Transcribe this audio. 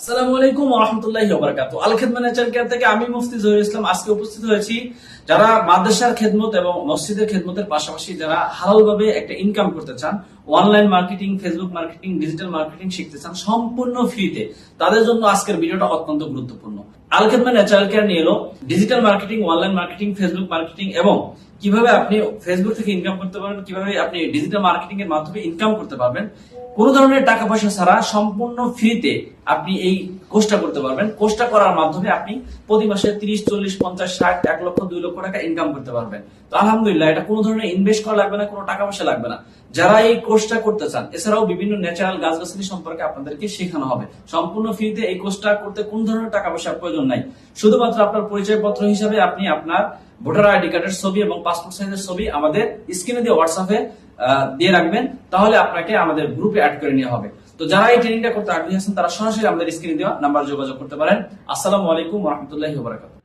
আসসালামু আলাইকুম ওয়া রাহমাতুল্লাহি ওয়া বারাকাতুহু। আল খিদমত ন্যাচারাল কেয়ার থেকে আমি মুফতি জহিরুল ইসলাম আজকে উপস্থিত হয়েছি। যারা মাদ্রাসার খেদমত এবং মসজিদের খেদমতের পাশাপাশি যারা হালালভাবে একটা ইনকাম করতে চান, online marketing, Facebook marketing, digital marketing শিখতে চান সম্পূর্ণ ফ্রিতে, তাদের জন্য আজকের ভিডিওটা অত্যন্ত গুরুত্বপূর্ণ। আল খিদমত ন্যাচারাল কেয়ার নিয়ে এলো digital marketing, online marketing, Facebook marketing এবং কিভাবে আপনি ফেসবুক থেকে ইনকাম করতে পারবেন, কিভাবে আপনি ডিজিটাল মার্কেটিং এর মাধ্যমে ইনকাম করতে পারবেন কোন ধরনের টাকা পয়সা ছাড়া সম্পূর্ণ ফ্রিতে আপনি এই কোর্সটা করতে পারবেন। কোর্সটা করার মাধ্যমে আপনি প্রতি মাসে 30, 40, 50, 60, 1 লক্ষ, 2 লক্ষ টাকা ইনকাম করতে পারবেন। তো আলহামদুলিল্লাহ, এটা কোনো ধরনের ইনভেস্ট করা লাগবে না, কোনো টাকা পয়সা লাগবে না। যারা এই কোর্সটা করতে চান, এছাড়াও বিভিন্ন ন্যাচারাল গাছগাছালি সম্পর্কে আপনাদেরকে শেখানো হবে সম্পূর্ণ ফ্রিতে। এই কোর্সটা করতে কোন ধরনের টাকা পয়সার প্রয়োজন নাই, শুধুমাত্র আপনার পরিচয়পত্র হিসাবে আপনি আপনার ভোটার আইডি কার্ডের ছবি এবং পাসপোর্ট সাইজের ছবি আমাদের স্ক্রিনে দিয়ে হোয়াটসঅ্যাপে দিয়ে রাখবেন, তাহলে আপনাকে আমাদের গ্রুপে অ্যাড করে নেওয়া হবে। তো যারা এই ট্রেনিংটা করতে আগ্রহী আছেন তারা সরাসরি আমাদের স্ক্রিনে দেওয়া নাম্বার যোগাযোগ করতে পারেন। আসসালামু আলাইকুম ওয়া রাহমাতুল্লাহি ওয়া বারাকাতুহু।